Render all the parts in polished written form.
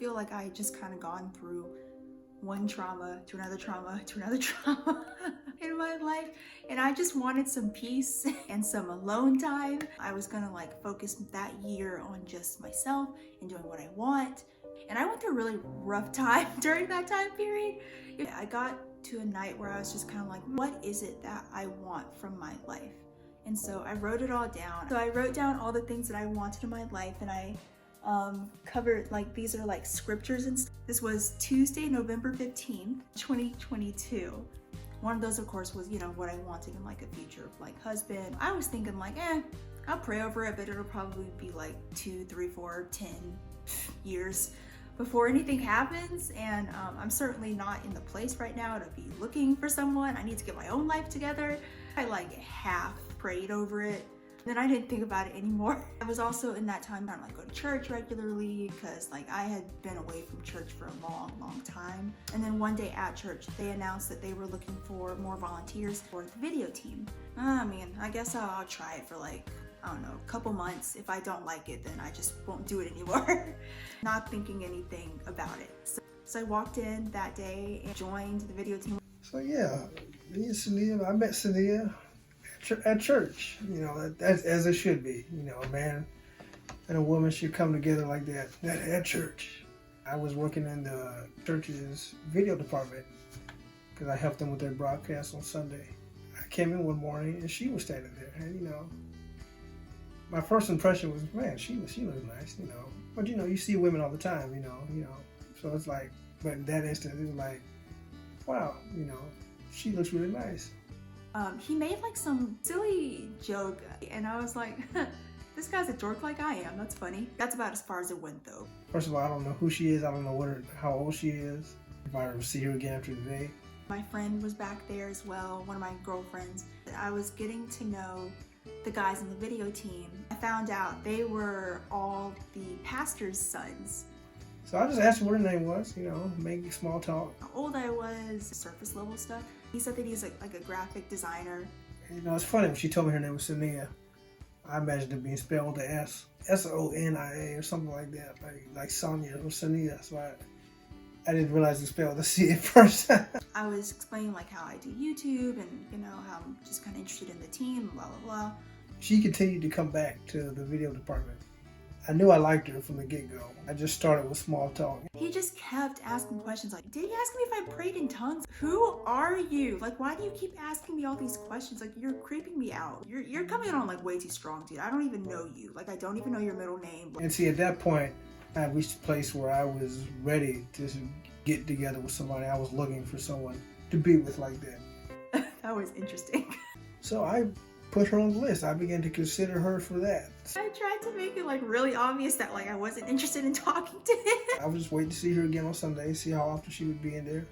feel like I just kind of gone through one trauma to another trauma to another trauma in my life, and I just wanted some peace and some alone time. I was gonna like focus that year on just myself and doing what I want, and I went through a really rough time during that time period. I got to a night where I was just kind of like, what is it that I want from my life? And so I wrote it all down. So I wrote down all the things that I wanted in my life, and I covered, like, these are like scriptures and stuff. This was Tuesday, November 15th, 2022. One of those, of course, was, you know, what I wanted in like a future like husband. I was thinking like, I'll pray over it, but it'll probably be like 2, 3, 4, 10 years before anything happens. And I'm certainly not in the place right now to be looking for someone. I need to get my own life together. I like half prayed over it. Then I didn't think about it anymore. I was also in that time trying to like go to church regularly, because like I had been away from church for a long time. And then one day at church, they announced that they were looking for more volunteers for the video team. I mean, I guess I'll try it for like, I don't know, a couple months. If I don't like it, then I just won't do it anymore. Not thinking anything about it. So I walked in that day and joined the video team. So yeah, me and Cynea, I met Cynea at church, you know, as it should be. You know, a man and a woman should come together like that at church. I was working in the church's video department because I helped them with their broadcast on Sunday. I came in one morning and she was standing there, and you know, my first impression was, man, she was nice, you know. But you know, you see women all the time, you know. So it's like, but in that instance, it was like, wow, you know, she looks really nice. He made like some silly joke, and I was like, this guy's a dork like I am. That's funny. That's about as far as it went though. First of all, I don't know who she is. I don't know how old she is. If I ever see her again after today. My friend was back there as well, one of my girlfriends. I was getting to know the guys in the video team. I found out they were all the pastor's sons. So I just asked her what her name was, you know, making small talk. How old I was, surface level stuff. He said that he's like a graphic designer. You know, it's funny, when she told me her name was Cynea, I imagined it being spelled with the S. S-O-N-I-A or something like that, like Sonia or Cynea. So I didn't realize it spelled the C at first. I was explaining like how I do YouTube and, you know, how I'm just kind of interested in the team, blah, blah, blah. She continued to come back to the video department. I knew I liked her from the get-go. I just started with small talk. He just kept asking questions like, did he ask me if I prayed in tongues? Who are you? Like, why do you keep asking me all these questions? Like, you're creeping me out. You're coming on like way too strong, dude. I don't even know you. Like, I don't even know your middle name. And see, at that point, I reached a place where I was ready to get together with somebody. I was looking for someone to be with like that. That was interesting. So I put her on the list. I began to consider her for that. I tried to make it like really obvious that like I wasn't interested in talking to him. I was just waiting to see her again on Sunday, see how often she would be in there.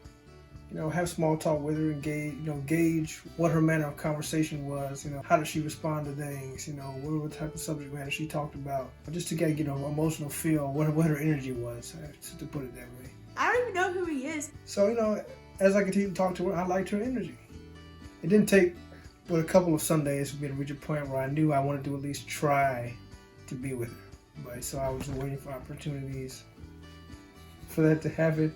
You know, have small talk with her and gauge what her manner of conversation was. You know, how did she respond to things? You know, what type of subject matter she talked about. Just to get an emotional feel, what her energy was, to put it that way. I don't even know who he is. So, you know, as I continued to talk to her, I liked her energy. It didn't take but a couple of Sundays for me to reach a point where I knew I wanted to at least try to be with her. But so I was waiting for opportunities for that to happen.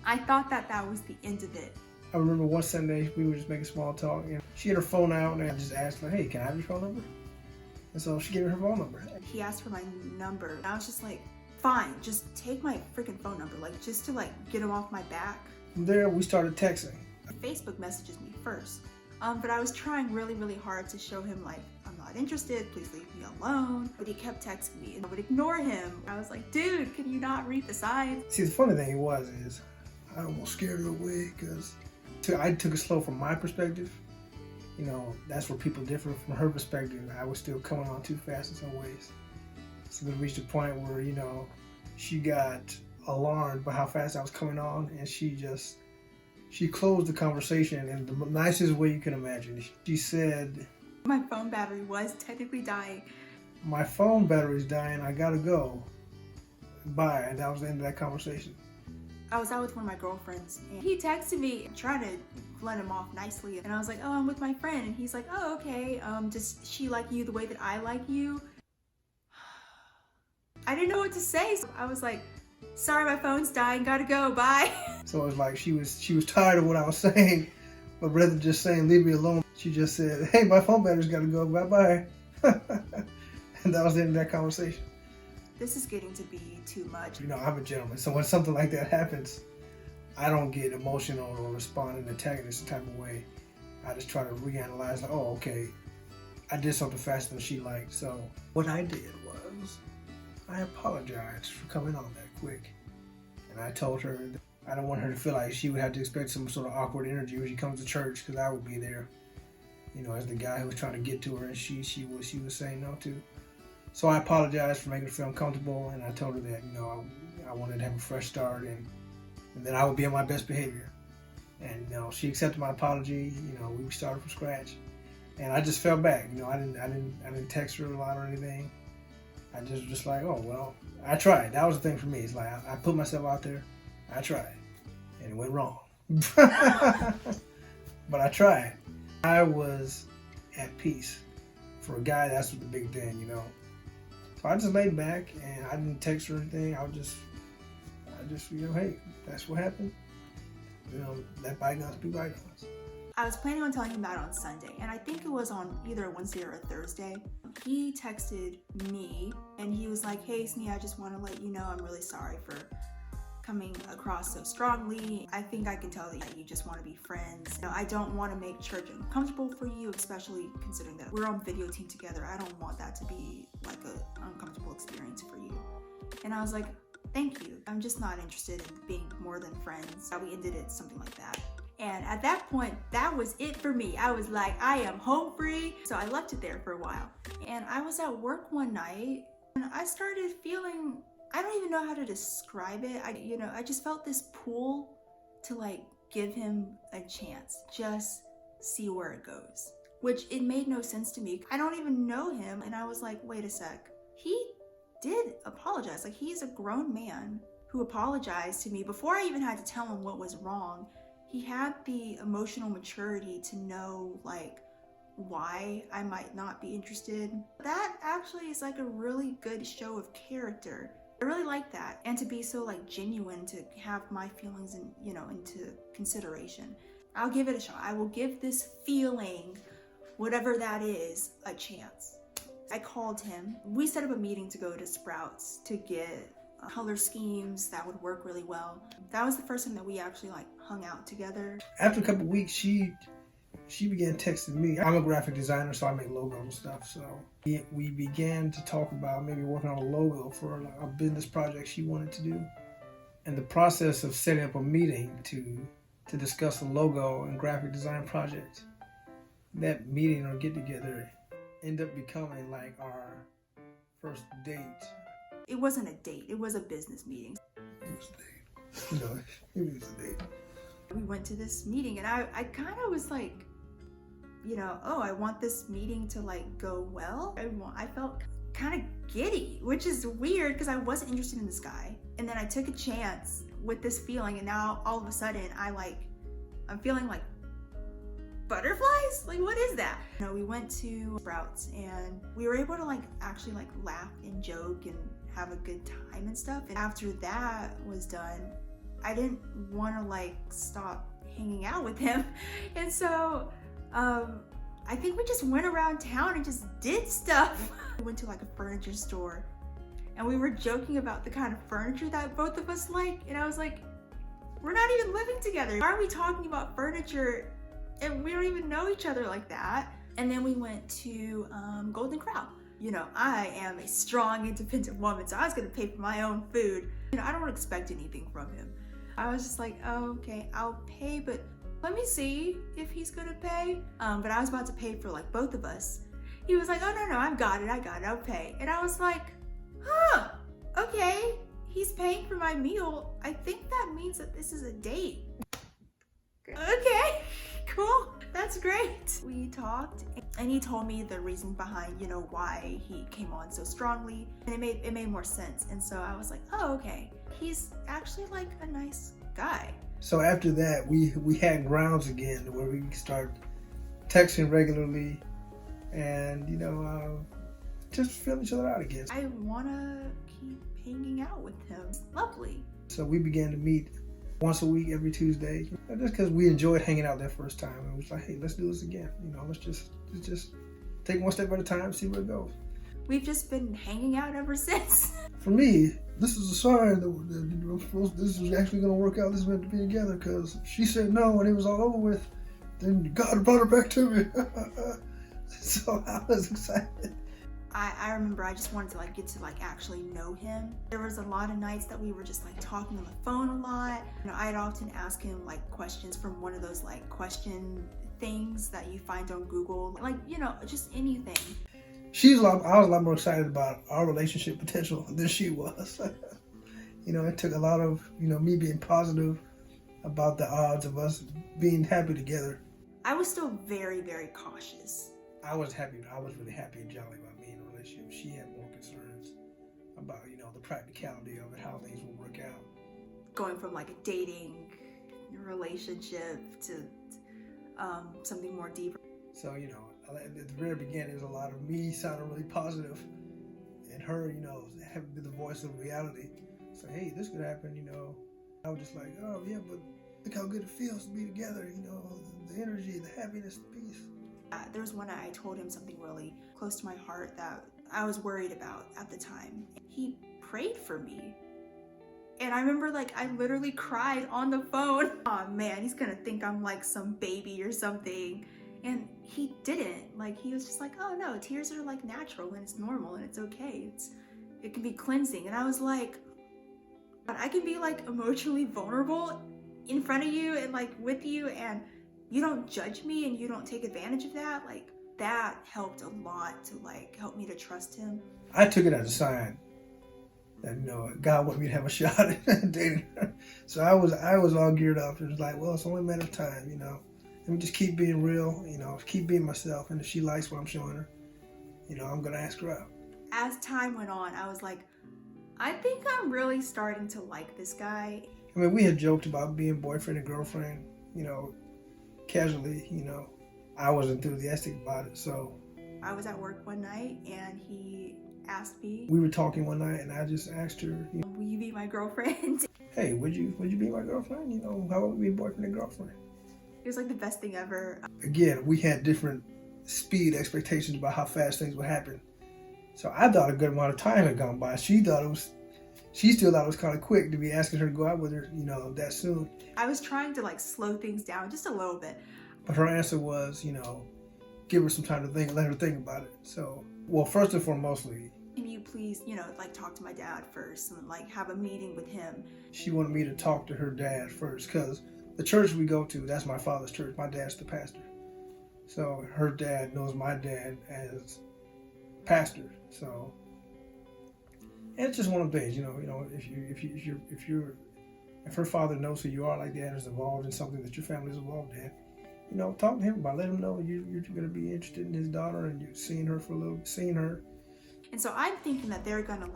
I thought that was the end of it. I remember one Sunday we were just making small talk, and she had her phone out, and I just asked her, hey, can I have your phone number? And so she gave me her phone number. He asked for my number, and I was just like, fine, just take my freaking phone number, like just to like get him off my back. From there, we started texting. Facebook messages me first. But I was trying really hard to show him like, I'm not interested, please leave me alone. But he kept texting me and I would ignore him. I was like, dude, can you not read the signs? See, the funny thing is I almost scared her away because I took it slow from my perspective. You know, that's where people differ from her perspective. I was still coming on too fast in some ways. So we reached a point where, you know, she got alarmed by how fast I was coming on, and she closed the conversation in the nicest way you can imagine. She said, my phone battery was technically dying. My phone battery's dying, I gotta go. Bye. And that was the end of that conversation. I was out with one of my girlfriends, and he texted me trying to let him off nicely. And I was like, oh, I'm with my friend. And he's like, oh, okay. Does she like you the way that I like you? I didn't know what to say. So I was like, sorry, my phone's dying, gotta go, bye. So it was like she was tired of what I was saying, but rather than just saying leave me alone, she just said, hey, my phone battery's gotta go, bye-bye. And that was the end of that conversation. This is getting to be too much. You know, I'm a gentleman, so when something like that happens, I don't get emotional or respond in an antagonistic type of way. I just try to reanalyze, like, oh, okay, I did something faster than she liked. So what I did was I apologized for coming on that quick. And I told her that I don't want her to feel like she would have to expect some sort of awkward energy when she comes to church, because I would be there, you know, as the guy who was trying to get to her, and she was saying no to. So I apologized for making her feel uncomfortable, and I told her that, you know, I wanted to have a fresh start, and then I would be on my best behavior. And you know, she accepted my apology. You know, we started from scratch, and I just fell back. You know, I didn't text her a lot or anything. I just was just like, oh well, I tried. That was the thing for me. It's like I put myself out there. I tried, and it went wrong. But I tried. I was at peace. For a guy, that's the big thing, you know. So I just laid back, and I didn't text her or anything. I just, you know, hey, that's what happened. You know, let bygones be bygones. I was planning on telling him that on Sunday, and I think it was on either a Wednesday or a Thursday. He texted me, and he was like, hey, Cynea, I just want to let you know I'm really sorry for coming across so strongly. I think I can tell that you just want to be friends. You know, I don't want to make church uncomfortable for you, especially considering that we're on video team together. I don't want that to be like an uncomfortable experience for you. And I was like, thank you. I'm just not interested in being more than friends. We ended it something like that. And at that point, that was it for me. I was like, I am home free. So I left it there for a while. And I was at work one night and I started feeling, I don't even know how to describe it. I just felt this pull to like give him a chance, just see where it goes, which it made no sense to me. I don't even know him. And I was like, wait a sec. He did apologize. Like, he's a grown man who apologized to me before I even had to tell him what was wrong. He had the emotional maturity to know like why I might not be interested. That actually is like a really good show of character. I really like that. And to be so like genuine, to have my feelings and, you know, into consideration. I'll give it a shot. I will give this feeling, whatever that is, a chance. I called him. We set up a meeting to go to Sprouts to get color schemes that would work really well. That was the first time that we actually like hung out together. After a couple weeks, she began texting me. I'm a graphic designer, so I make logos and stuff. So we began to talk about maybe working on a logo for a business project she wanted to do. And the process of setting up a meeting to discuss the logo and graphic design project, that meeting or get together ended up becoming like our first date. It wasn't a date, it was a business meeting. It was a date. No, it was a date. We went to this meeting and I kind of was like, you know, oh, I want this meeting to like go well. I felt kind of giddy, which is weird because I wasn't interested in this guy. And then I took a chance with this feeling, and now all of a sudden I'm feeling like butterflies? Like, what is that? You know, we went to Sprouts and we were able to like actually like laugh and joke and have a good time and stuff. And after that was done, I didn't want to like stop hanging out with him. And so I think we just went around town and just did stuff. We went to like a furniture store and we were joking about the kind of furniture that both of us like. And I was like, we're not even living together. Why are we talking about furniture and we don't even know each other like that? And then we went to Golden Corral. You know, I am a strong, independent woman, so I was gonna pay for my own food. You know, I don't expect anything from him. I was just like, oh, okay, I'll pay, but let me see if he's gonna pay. But I was about to pay for like both of us. He was like, oh, no, I got it, I'll pay. And I was like, huh, okay, he's paying for my meal. I think that means that this is a date. Okay, cool, that's great. We talked and he told me the reason behind, you know, why he came on so strongly, and it made more sense. And so I was like, oh, okay, he's actually like a nice guy. So after that, we had grounds again where we could start texting regularly and, you know, just feeling each other out again. I want to keep hanging out with him. It's lovely. So we began to meet once a week, every Tuesday, just because we enjoyed hanging out that first time. And it was like, hey, let's do this again. Let's just take one step at a time, see where it goes. We've just been hanging out ever since. For me, this is a sign that this was actually going to work out. This is meant to be together, because she said no when it was all over with. Then God brought her back to me. So I was excited. I remember I just wanted to get to actually know him. There was a lot of nights that we were just talking on the phone a lot. I'd often ask him questions from one of those question things that you find on Google, just anything. I was a lot more excited about our relationship potential than she was. It took a lot of, me being positive about the odds of us being happy together. I was still very, very cautious. I was really happy and jolly about being in a relationship. She had more concerns about, the practicality of it, how things will work out. Going from a dating relationship to something more deeper. So, at the very beginning, there was a lot of me sounding really positive, and her, having to be the voice of reality. So, hey, this could happen, I was just like, oh yeah, but look how good it feels to be together, the energy, the happiness, the peace. There was one night I told him something really close to my heart that I was worried about at the time. He prayed for me. And I remember I literally cried on the phone. Oh man, he's gonna think I'm some baby or something. And he didn't. He was just oh no, tears are natural and it's normal and it's okay. It can be cleansing. And I was like, I can be emotionally vulnerable in front of you and with you, and you don't judge me and you don't take advantage of that. That helped a lot to help me to trust him. I took it as a sign that God wanted me to have a shot at dating her. So I was all geared up. It was well, it's only a matter of time, Let me just keep being real, keep being myself, and if she likes what I'm showing her, I'm gonna ask her out. As time went on, I was I think I'm really starting to like this guy. I mean, we had joked about being boyfriend and girlfriend, casually, I was enthusiastic about it, so. I was at work one night and he asked me. We were talking one night and I just asked her, will you be my girlfriend? Hey, would you be my girlfriend? How about we be boyfriend and girlfriend? It was the best thing ever. Again, we had different speed expectations about how fast things would happen. So I thought a good amount of time had gone by. She still thought it was kind of quick to be asking her to go out with her, that soon. I was trying to slow things down just a little bit. But her answer was, give her some time to think, let her think about it. So, well, first and foremostly, can you please, talk to my dad first and have a meeting with him? She wanted me to talk to her dad first, because the church we go to, that's my father's church. My dad's the pastor. So her dad knows my dad as pastor. So, and it's just one of the things, if her father knows who you are like that and is involved in something that your family's involved in, talk to him about it. Let him know you're going to be interested in his daughter and you're seeing her. And so I'm thinking that they're going to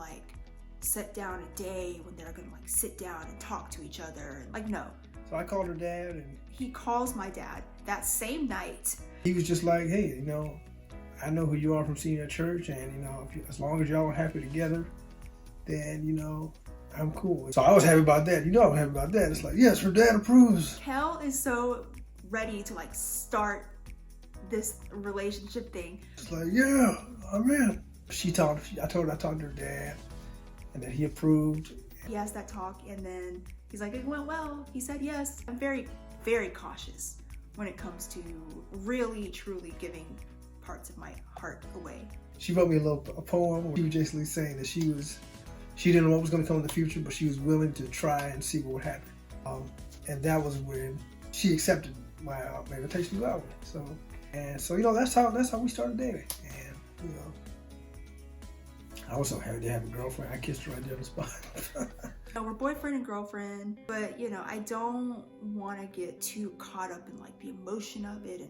set down a day when they're going to sit down and talk to each other. No. So I called her dad, and he calls my dad that same night. He was just like, hey, I know who you are from Cynea Church, and as long as y'all are happy together, then I'm cool. So I was happy about that. I was happy about that. It's yes, her dad approves. Kel is so ready to start this relationship thing. It's yeah, I'm in. I told her I talked to her dad, and that he approved. He has that talk, and then he's it went well. He said yes. I'm very, very cautious when it comes to really, truly giving parts of my heart away. She wrote me a poem. She was basically saying that she didn't know what was going to come in the future, but she was willing to try and see what would happen. And that was when she accepted my invitation to go out with. So that's how we started dating. And I was so happy to have a girlfriend. I kissed her right there on the spot. We're boyfriend and girlfriend, but I don't want to get too caught up in the emotion of it.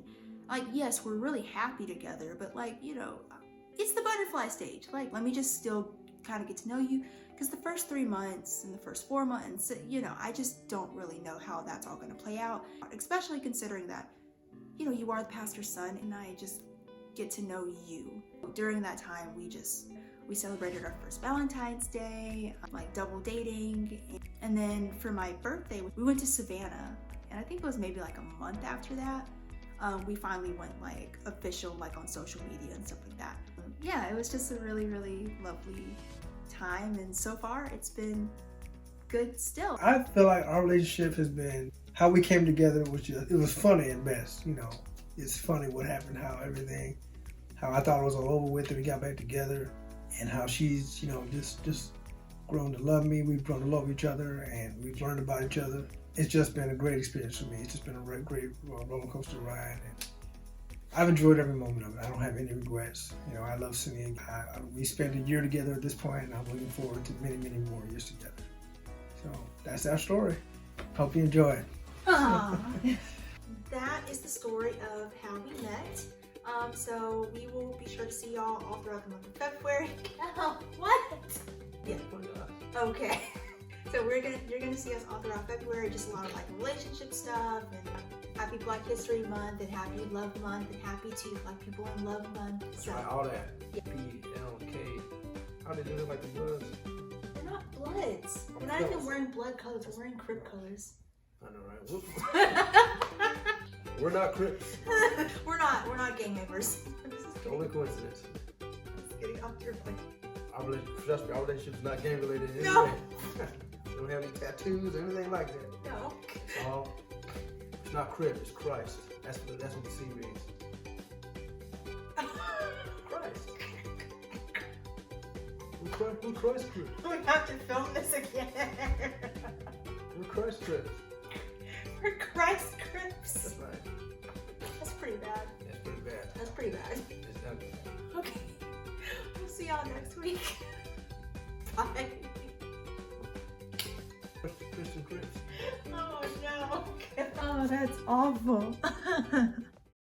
And yes, we're really happy together, but it's the butterfly stage. Let me just still kind of get to know you, because the first 3 months and the first 4 months, I just don't really know how that's all going to play out, especially considering that, you are the pastor's son and I just get to know you. During that time, We celebrated our first Valentine's Day, like double dating. And then for my birthday, we went to Savannah. And I think it was maybe like a month after that, we finally went like official, like on social media and stuff like that. Yeah, it was just a really, really lovely time. And so far it's been good still. I feel like our relationship has been, how we came together was just, it was funny at best, you know. It's funny what happened, how I thought it was all over with and we got back together, and how she's, you know, just grown to love me. We've grown to love each other, and we've learned about each other. It's just been a great experience for me. It's just been a great roller coaster ride, and I've enjoyed every moment of it. I don't have any regrets. You know, I love Cynea. We spent a year together at this point, and I'm looking forward to many, many more years together. So that's our story. Hope you enjoy it. That is the story of how we met. So we will be sure to see y'all all throughout the month of February. Oh, what? Yeah. Okay. So you're gonna see us all throughout February. Just a lot of like relationship stuff, and happy Black History Month, and happy Love Month, and happy to Black People in Love Month. So right, all that. Yeah. PLK. How they do it like the Bloods? They're not Bloods. We're not even wearing blood colors. We're wearing Crip colors. I know, right? We're not Crips. We're not gang members. Only coincidence. Just getting off your point. Trust me, our relationship's not gang related in any No. way. We don't have any tattoos or anything like that. No. It's not Crip, it's Christ. That's what the C means. Christ. We're Christ Crips. We have to film this again. We're Christ Crips. We're Christ Crips. That's right. That's pretty bad. That's pretty bad. That's pretty bad. It's done. Okay. We'll see y'all next week. Bye. Christian Crips. Oh no. Oh, that's awful.